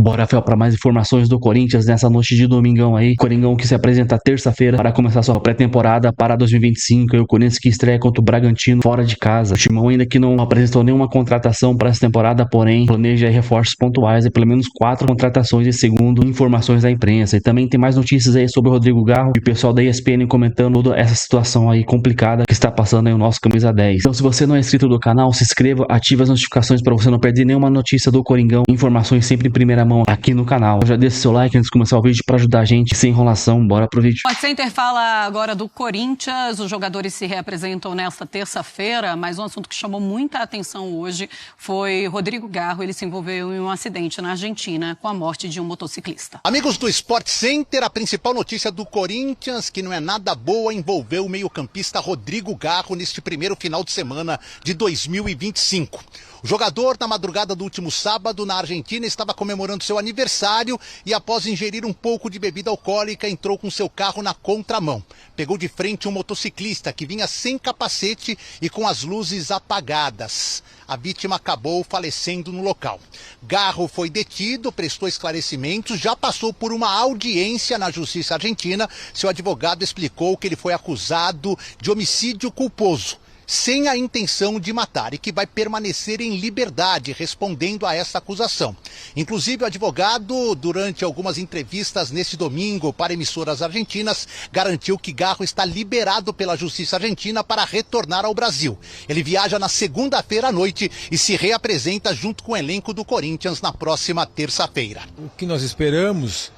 Bora, Rafael, para mais informações do Corinthians nessa noite de domingão aí. Coringão que se apresenta terça-feira para começar sua pré-temporada para 2025. E o Corinthians que estreia contra o Bragantino fora de casa. O Timão ainda que não apresentou nenhuma contratação para essa temporada, porém planeja reforços pontuais e pelo menos 4 contratações, segundo informações da imprensa. E também tem mais notícias aí sobre o Rodrigo Garro e o pessoal da ESPN comentando toda essa situação aí complicada que está passando aí o nosso Camisa 10. Então, se você não é inscrito do canal, se inscreva, ative as notificações para você não perder nenhuma notícia do Coringão. Informações sempre em primeira mão aqui no canal. Já deixa seu like antes de começar o vídeo para ajudar a gente. Sem enrolação, bora pro vídeo. O Sport Center fala agora do Corinthians. Os jogadores se reapresentam nesta terça-feira, mas um assunto que chamou muita atenção hoje foi Rodrigo Garro. Ele se envolveu em um acidente na Argentina com a morte de um motociclista. Amigos do Sport Center, a principal notícia do Corinthians, que não é nada boa, envolveu o meio-campista Rodrigo Garro neste primeiro final de semana de 2025. O jogador, na madrugada do último sábado, na Argentina, estava comemorando seu aniversário e, após ingerir um pouco de bebida alcoólica, entrou com seu carro na contramão. Pegou de frente um motociclista que vinha sem capacete e com as luzes apagadas. A vítima acabou falecendo no local. Garro foi detido, prestou esclarecimentos, já passou por uma audiência na Justiça Argentina. Seu advogado explicou que ele foi acusado de homicídio culposo, sem a intenção de matar, e que vai permanecer em liberdade respondendo a essa acusação. Inclusive, o advogado, durante algumas entrevistas neste domingo para emissoras argentinas, garantiu que Garro está liberado pela Justiça Argentina para retornar ao Brasil. Ele viaja na segunda-feira à noite e se reapresenta junto com o elenco do Corinthians na próxima terça-feira. O que nós esperamos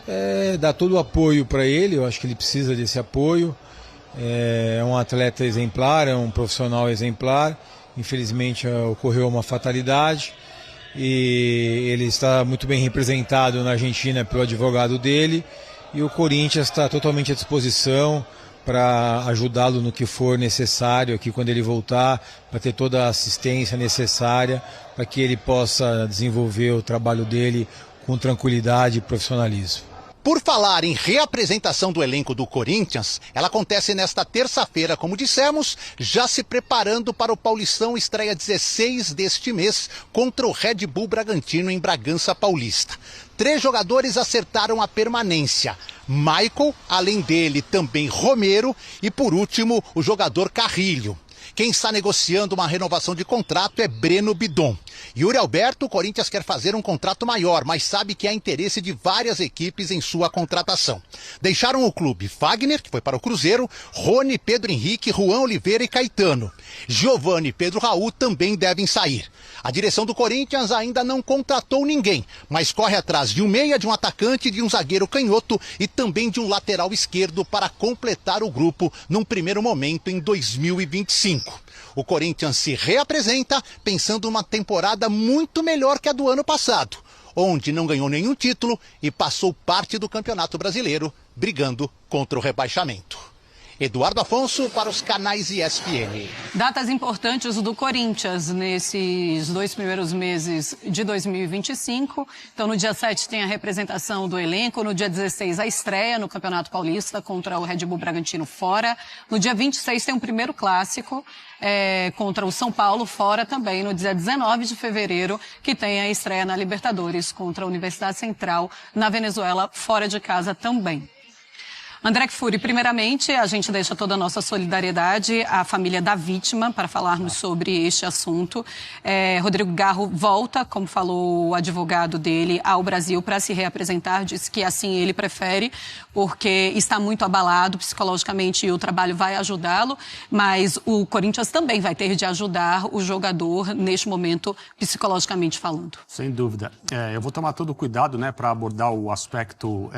é dar todo o apoio para ele. Eu acho que ele precisa desse apoio. É um atleta exemplar, é um profissional exemplar. Infelizmente ocorreu uma fatalidade e ele está muito bem representado na Argentina pelo advogado dele, e o Corinthians está totalmente à disposição para ajudá-lo no que for necessário aqui quando ele voltar, para ter toda a assistência necessária para que ele possa desenvolver o trabalho dele com tranquilidade e profissionalismo. Por falar em reapresentação do elenco do Corinthians, ela acontece nesta terça-feira, como dissemos, já se preparando para o Paulistão, estreia 16 deste mês contra o Red Bull Bragantino em Bragança Paulista. 3 jogadores acertaram a permanência: Michael, além dele também Romero e, por último, o jogador Carrilho. Quem está negociando uma renovação de contrato é Breno Bidon. Yuri Alberto, o Corinthians quer fazer um contrato maior, mas sabe que há interesse de várias equipes em sua contratação. Deixaram o clube Fagner, que foi para o Cruzeiro, Rony, Pedro Henrique, Juan Oliveira e Caetano. Giovani e Pedro Raul também devem sair. A direção do Corinthians ainda não contratou ninguém, mas corre atrás de um meia, de um atacante, de um zagueiro canhoto e também de um lateral esquerdo para completar o grupo num primeiro momento em 2025. O Corinthians se reapresenta pensando uma temporada muito melhor que a do ano passado, onde não ganhou nenhum título e passou parte do Campeonato Brasileiro brigando contra o rebaixamento. Eduardo Afonso para os canais ESPN. Datas importantes do Corinthians nesses 2 primeiros meses de 2025. Então, no dia 7 tem a representação do elenco, no dia 16 a estreia no Campeonato Paulista contra o Red Bull Bragantino fora. No dia 26 tem um primeiro clássico contra o São Paulo fora também. No dia 19 de fevereiro, que tem a estreia na Libertadores contra a Universidade Central na Venezuela, fora de casa também. André Kfouri, primeiramente, a gente deixa toda a nossa solidariedade à família da vítima para falarmos sobre este assunto. Rodrigo Garro volta, como falou o advogado dele, ao Brasil para se reapresentar. Diz que assim ele prefere, porque está muito abalado psicologicamente e o trabalho vai ajudá-lo, mas o Corinthians também vai ter de ajudar o jogador neste momento, psicologicamente falando. Sem dúvida. Eu vou tomar todo o cuidado, para abordar o aspecto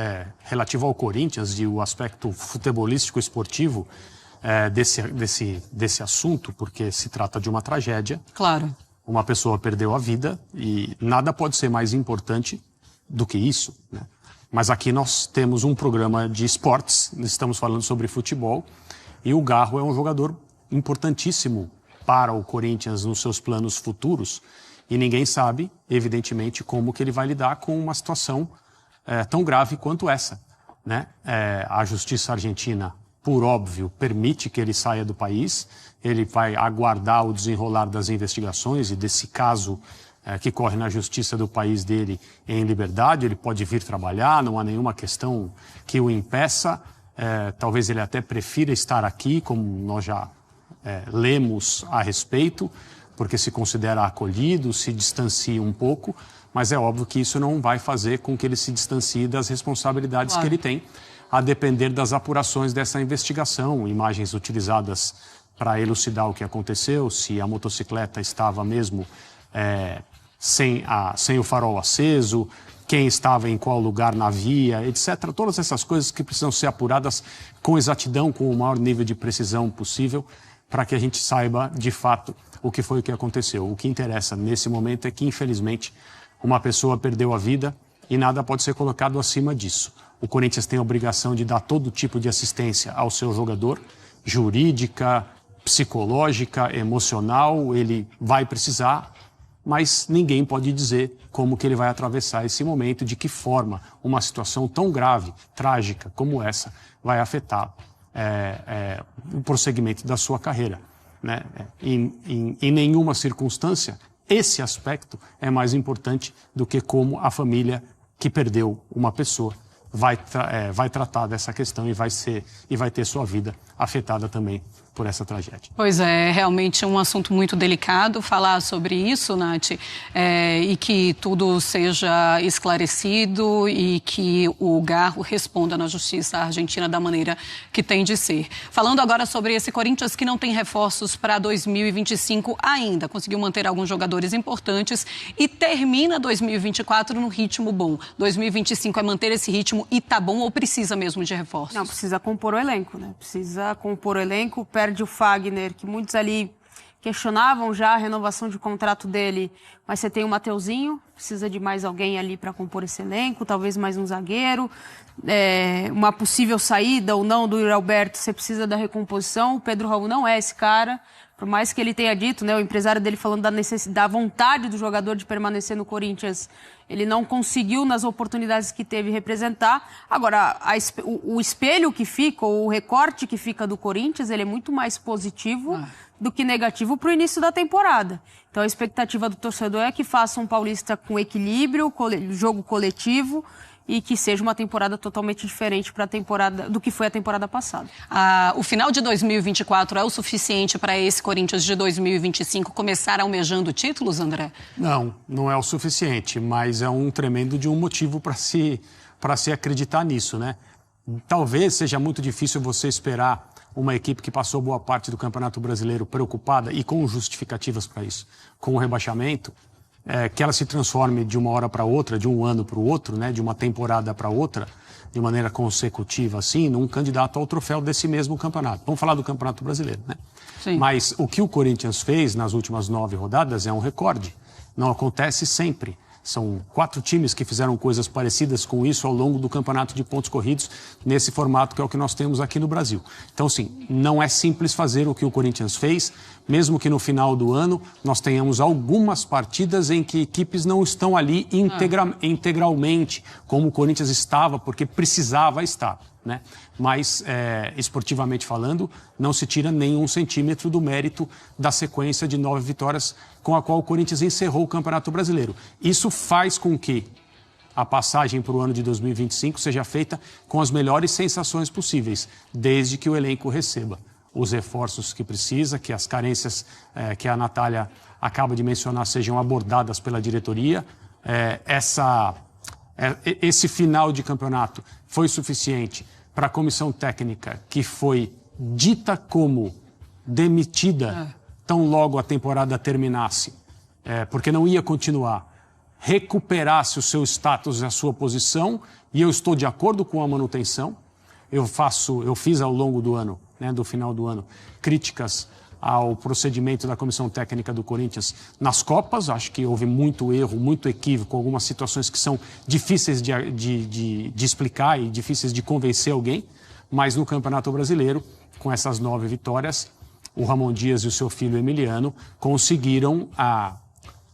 relativo ao Corinthians e o aspecto futebolístico esportivo desse assunto, porque se trata de uma tragédia. Claro. Uma pessoa perdeu a vida e nada pode ser mais importante do que isso, Mas aqui nós temos um programa de esportes, estamos falando sobre futebol, e o Garro é um jogador importantíssimo para o Corinthians nos seus planos futuros, e ninguém sabe, evidentemente, como que ele vai lidar com uma situação tão grave quanto essa. A justiça argentina, por óbvio, permite que ele saia do país. Ele vai aguardar o desenrolar das investigações e desse caso que corre na justiça do país dele em liberdade, ele pode vir trabalhar, não há nenhuma questão que o impeça. Talvez ele até prefira estar aqui, como nós já lemos a respeito, porque se considera acolhido, se distancia um pouco, mas é óbvio que isso não vai fazer com que ele se distancie das responsabilidades que ele tem, a depender das apurações dessa investigação, imagens utilizadas para elucidar o que aconteceu, se a motocicleta estava mesmo sem o farol aceso, quem estava em qual lugar na via, etc. Todas essas coisas que precisam ser apuradas com exatidão, com o maior nível de precisão possível, para que a gente saiba, de fato, o que foi o que aconteceu. O que interessa nesse momento é que, infelizmente, uma pessoa perdeu a vida e nada pode ser colocado acima disso. O Corinthians tem a obrigação de dar todo tipo de assistência ao seu jogador, jurídica, psicológica, emocional, ele vai precisar, mas ninguém pode dizer como que ele vai atravessar esse momento, de que forma uma situação tão grave, trágica como essa, vai afetar o prosseguimento da sua carreira, né? Em nenhuma circunstância, esse aspecto é mais importante do que como a família que perdeu uma pessoa vai tratar dessa questão e vai ter sua vida afetada também por essa tragédia. Pois é, realmente um assunto muito delicado falar sobre isso, Nath, e que tudo seja esclarecido e que o Garro responda na justiça argentina da maneira que tem de ser. Falando agora sobre esse Corinthians que não tem reforços para 2025 ainda, conseguiu manter alguns jogadores importantes e termina 2024 num ritmo bom. 2025 é manter esse ritmo e tá bom ou precisa mesmo de reforços? Não, precisa compor o elenco, né? Precisa compor o elenco, perde o Fagner, que muitos ali questionavam já a renovação de contrato dele, mas você tem o Mateuzinho, precisa de mais alguém ali para compor esse elenco, talvez mais um zagueiro, uma possível saída ou não do Yuri Alberto, você precisa da recomposição, o Pedro Raul não é esse cara, por mais que ele tenha dito, né, o empresário dele falando da vontade do jogador de permanecer no Corinthians, ele não conseguiu nas oportunidades que teve representar. Agora, o espelho que fica, ou o recorte que fica do Corinthians, ele é muito mais positivo do que negativo para o início da temporada. Então a expectativa do torcedor é que faça um Paulista com equilíbrio, jogo coletivo, e que seja uma temporada totalmente diferente do que foi a temporada passada. O final de 2024 é o suficiente para esse Corinthians de 2025 começar almejando títulos, André? Não é o suficiente, mas é um tremendo de um motivo para se acreditar nisso, né? Talvez seja muito difícil você esperar uma equipe que passou boa parte do Campeonato Brasileiro preocupada e com justificativas para isso, com o rebaixamento, que ela se transforme de uma hora para outra, de um ano para o outro, né, de uma temporada para outra, de maneira consecutiva, assim, num candidato ao troféu desse mesmo campeonato. Vamos falar do Campeonato Brasileiro, né? Sim. Mas o que o Corinthians fez nas últimas 9 rodadas é um recorde. Não acontece sempre. São 4 times que fizeram coisas parecidas com isso ao longo do campeonato de pontos corridos, nesse formato que é o que nós temos aqui no Brasil. Então, sim, não é simples fazer o que o Corinthians fez, mesmo que no final do ano nós tenhamos algumas partidas em que equipes não estão ali integralmente, como o Corinthians estava, porque precisava estar, né? Mas, esportivamente falando, não se tira nenhum centímetro do mérito da sequência de 9 vitórias com a qual o Corinthians encerrou o Campeonato Brasileiro. Isso faz com que a passagem para o ano de 2025 seja feita com as melhores sensações possíveis, desde que o elenco receba os reforços que precisa, que as carências que a Natália acaba de mencionar sejam abordadas pela diretoria. Esse final de campeonato foi suficiente para a comissão técnica, que foi dita como demitida tão logo a temporada terminasse, porque não ia continuar, recuperasse o seu status e a sua posição, e eu estou de acordo com a manutenção. Eu fiz ao longo do ano, né, do final do ano, críticas ao procedimento da comissão técnica do Corinthians nas Copas. Acho que houve muito erro, muito equívoco, algumas situações que são difíceis de explicar e difíceis de convencer alguém, mas no Campeonato Brasileiro, com essas 9 vitórias, o Ramon Dias e o seu filho Emiliano conseguiram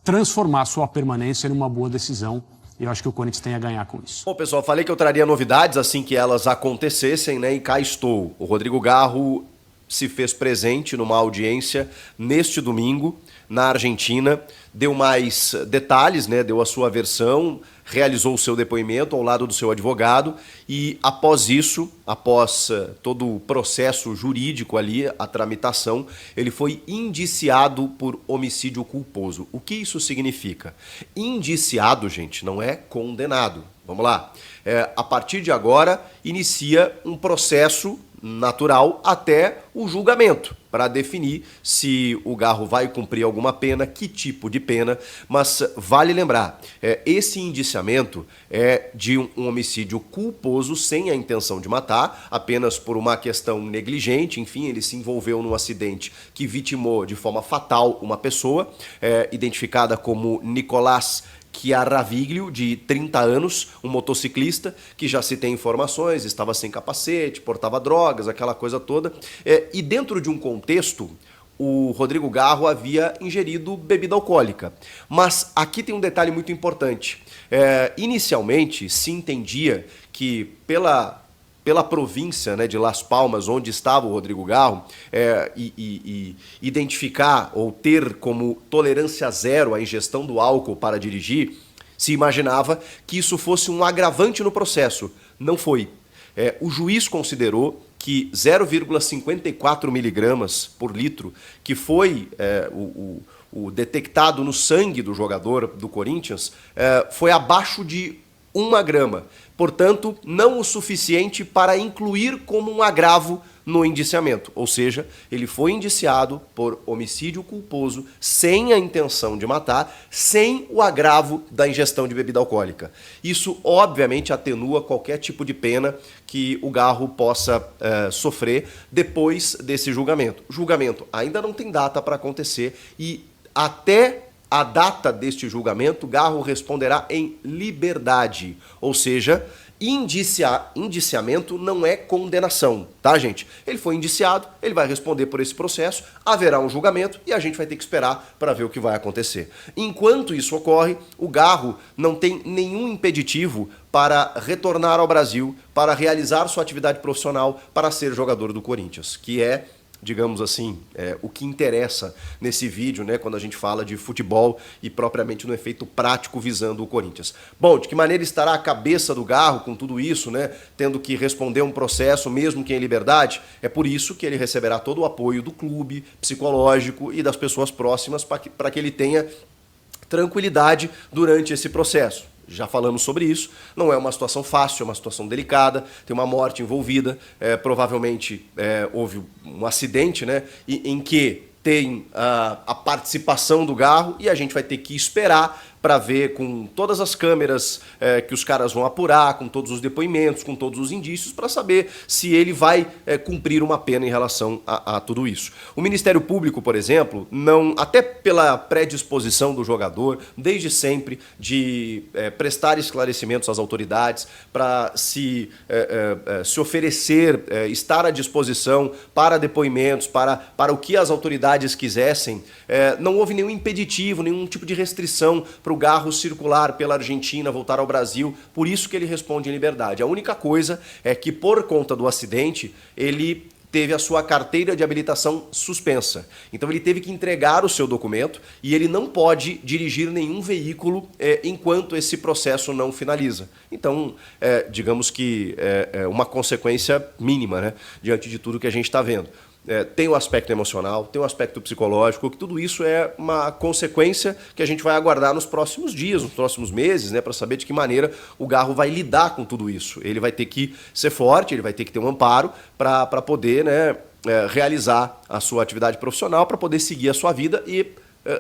transformar sua permanência numa boa decisão. E eu acho que o Corinthians tem a ganhar com isso. Bom, pessoal, falei que eu traria novidades assim que elas acontecessem, né? E cá estou. O Rodrigo Garro se fez presente numa audiência neste domingo na Argentina, deu mais detalhes, né? Deu a sua versão, realizou o seu depoimento ao lado do seu advogado e após isso, após todo o processo jurídico ali, a tramitação, ele foi indiciado por homicídio culposo. O que isso significa? Indiciado, gente, não é condenado. Vamos lá. A partir de agora, inicia um processo natural até o julgamento, para definir se o Garro vai cumprir alguma pena, que tipo de pena, mas vale lembrar, esse indiciamento é de um homicídio culposo sem a intenção de matar, apenas por uma questão negligente, enfim, ele se envolveu num acidente que vitimou de forma fatal uma pessoa, identificada como Nicolás Chiaraviglio, de 30 anos, um motociclista que já se tem informações, estava sem capacete, portava drogas, aquela coisa toda. E dentro de um contexto, o Rodrigo Garro havia ingerido bebida alcoólica. Mas aqui tem um detalhe muito importante. Inicialmente, se entendia que pela província, né, de Las Palmas, onde estava o Rodrigo Garro, identificar ou ter como tolerância zero a ingestão do álcool para dirigir, se imaginava que isso fosse um agravante no processo. Não foi. O juiz considerou que 0,54 miligramas por litro, que foi o detectado no sangue do jogador do Corinthians, foi abaixo de 1 grama. Portanto, não o suficiente para incluir como um agravo no indiciamento. Ou seja, ele foi indiciado por homicídio culposo sem a intenção de matar, sem o agravo da ingestão de bebida alcoólica. Isso, obviamente, atenua qualquer tipo de pena que o Garro possa sofrer depois desse julgamento. O julgamento ainda não tem data para acontecer e até a data deste julgamento, Garro responderá em liberdade, ou seja, indiciamento não é condenação, tá, gente? Ele foi indiciado, ele vai responder por esse processo, haverá um julgamento e a gente vai ter que esperar para ver o que vai acontecer. Enquanto isso ocorre, o Garro não tem nenhum impeditivo para retornar ao Brasil, para realizar sua atividade profissional, para ser jogador do Corinthians, que é, digamos assim, o que interessa nesse vídeo, né, quando a gente fala de futebol e propriamente no efeito prático visando o Corinthians. Bom, de que maneira estará a cabeça do Garro com tudo isso, né, tendo que responder um processo mesmo que em liberdade? É por isso que ele receberá todo o apoio do clube, psicológico e das pessoas próximas para que ele tenha tranquilidade durante esse processo. Já falamos sobre isso, não é uma situação fácil, é uma situação delicada, tem uma morte envolvida, provavelmente houve um acidente, né, em que tem a participação do Garro e a gente vai ter que esperar para ver com todas as câmeras que os caras vão apurar, com todos os depoimentos, com todos os indícios, para saber se ele vai cumprir uma pena em relação a tudo isso. O Ministério Público, por exemplo, não, até pela predisposição do jogador, desde sempre, de prestar esclarecimentos às autoridades, para se oferecer, estar à disposição para depoimentos, para o que as autoridades quisessem, não houve nenhum impeditivo, nenhum tipo de restrição para o Garro circular pela Argentina, voltar ao Brasil, por isso que ele responde em liberdade. A única coisa é que, por conta do acidente, ele teve a sua carteira de habilitação suspensa. Então ele teve que entregar o seu documento e ele não pode dirigir nenhum veículo enquanto esse processo não finaliza. Então, digamos que é uma consequência mínima, né, diante de tudo que a gente está vendo. Tem o aspecto emocional, tem o aspecto psicológico, que tudo isso é uma consequência que a gente vai aguardar nos próximos dias, nos próximos meses, né, para saber de que maneira o Garro vai lidar com tudo isso. Ele vai ter que ser forte, ele vai ter que ter um amparo para poder, né, realizar a sua atividade profissional, para poder seguir a sua vida e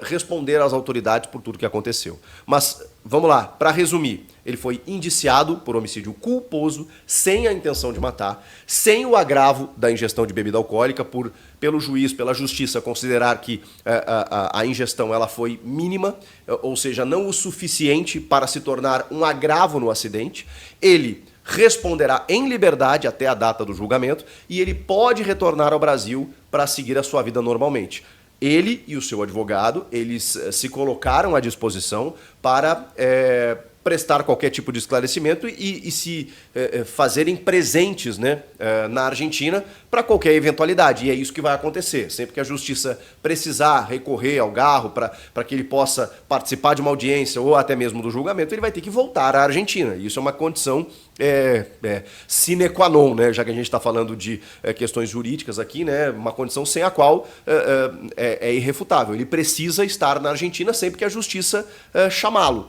responder às autoridades por tudo que aconteceu. Mas, vamos lá, para resumir, ele foi indiciado por homicídio culposo, sem a intenção de matar, sem o agravo da ingestão de bebida alcoólica, pelo juiz, pela justiça, considerar que a ingestão ela foi mínima, ou seja, não o suficiente para se tornar um agravo no acidente. Ele responderá em liberdade até a data do julgamento e ele pode retornar ao Brasil para seguir a sua vida normalmente. Ele e o seu advogado, eles se colocaram à disposição para prestar qualquer tipo de esclarecimento e se fazerem presentes, né, na Argentina para qualquer eventualidade. E é isso que vai acontecer. Sempre que a justiça precisar recorrer ao Garro para que ele possa participar de uma audiência ou até mesmo do julgamento, ele vai ter que voltar à Argentina. Isso é uma condição sine qua non, né? Já que a gente está falando de questões jurídicas aqui, né? Uma condição sem a qual é irrefutável. Ele precisa estar na Argentina sempre que a justiça chamá-lo.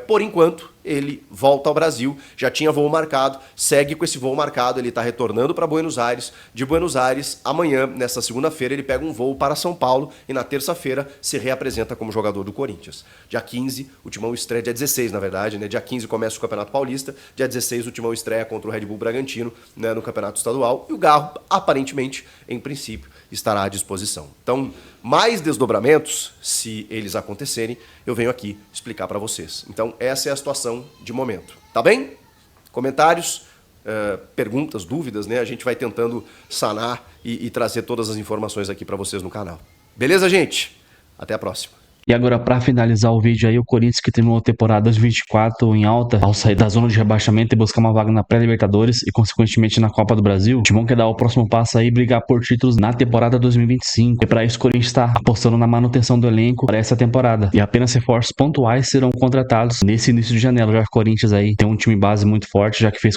Por enquanto, ele volta ao Brasil, já tinha voo marcado, segue com esse voo marcado, ele está retornando para Buenos Aires. De Buenos Aires, amanhã, nesta segunda-feira, ele pega um voo para São Paulo e na terça-feira se reapresenta como jogador do Corinthians. Dia 15, o Timão estreia, dia 16, na verdade, né? Dia 15 começa o Campeonato Paulista, dia 16 o Timão estreia contra o Red Bull Bragantino, né, no Campeonato Estadual, e o Garro, aparentemente, em princípio, estará à disposição. Então, mais desdobramentos, se eles acontecerem, eu venho aqui explicar para vocês. Então, essa é a situação de momento. Tá bem? Comentários, perguntas, dúvidas, né? A gente vai tentando sanar e trazer todas as informações aqui para vocês no canal. Beleza, gente? Até a próxima. E agora, pra finalizar o vídeo aí, o Corinthians que terminou a temporada 2024 em alta, ao sair da zona de rebaixamento e buscar uma vaga na pré-Libertadores e, consequentemente, na Copa do Brasil, o Timão quer dar o próximo passo aí e brigar por títulos na temporada 2025. E para isso, o Corinthians está apostando na manutenção do elenco para essa temporada. E apenas reforços pontuais serão contratados nesse início de janela, já que o Corinthians aí tem um time base muito forte, já que fez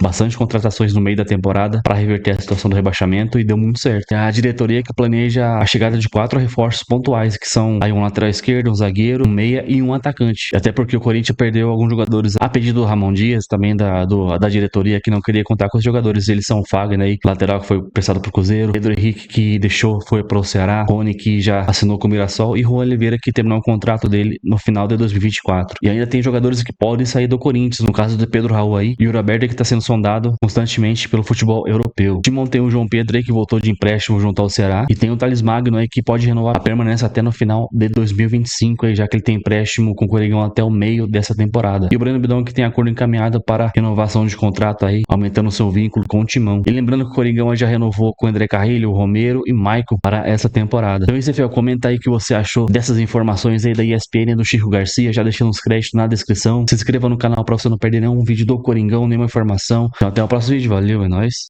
bastante contratações no meio da temporada para reverter a situação do rebaixamento e deu muito certo. A diretoria que planeja a chegada de 4 reforços pontuais, que são aí um lateral esquerdo, um zagueiro, um meia e um atacante. Até porque o Corinthians perdeu alguns jogadores a pedido do Ramon Dias, também da diretoria, que não queria contar com os jogadores. Eles são o Fagner aí, lateral que foi prestado pro Cruzeiro, Pedro Henrique que deixou, foi pro Ceará, Rony que já assinou com o Mirassol e Juan Oliveira que terminou o contrato dele no final de 2024. E ainda tem jogadores que podem sair do Corinthians, no caso do Pedro Raul aí, e o Roberto que está sendo sondado constantemente pelo futebol europeu. O Timão tem o João Pedro aí que voltou de empréstimo junto ao Ceará e tem o Thales Magno aí que pode renovar a permanência até no final de 2025, aí, já que ele tem empréstimo com o Coringão até o meio dessa temporada. E o Breno Bidon que tem acordo encaminhado para renovação de contrato aí, aumentando seu vínculo com o Timão. E lembrando que o Coringão já renovou com o André Carrilho, o Romero e Maicon para essa temporada. Então, isso, Fiel, comenta aí o que você achou dessas informações aí da ESPN e do Chico Garcia, já deixando os créditos na descrição. Se inscreva no canal para você não perder nenhum vídeo do Coringão, nenhuma informação. Então, até o próximo vídeo. Valeu, é nóis.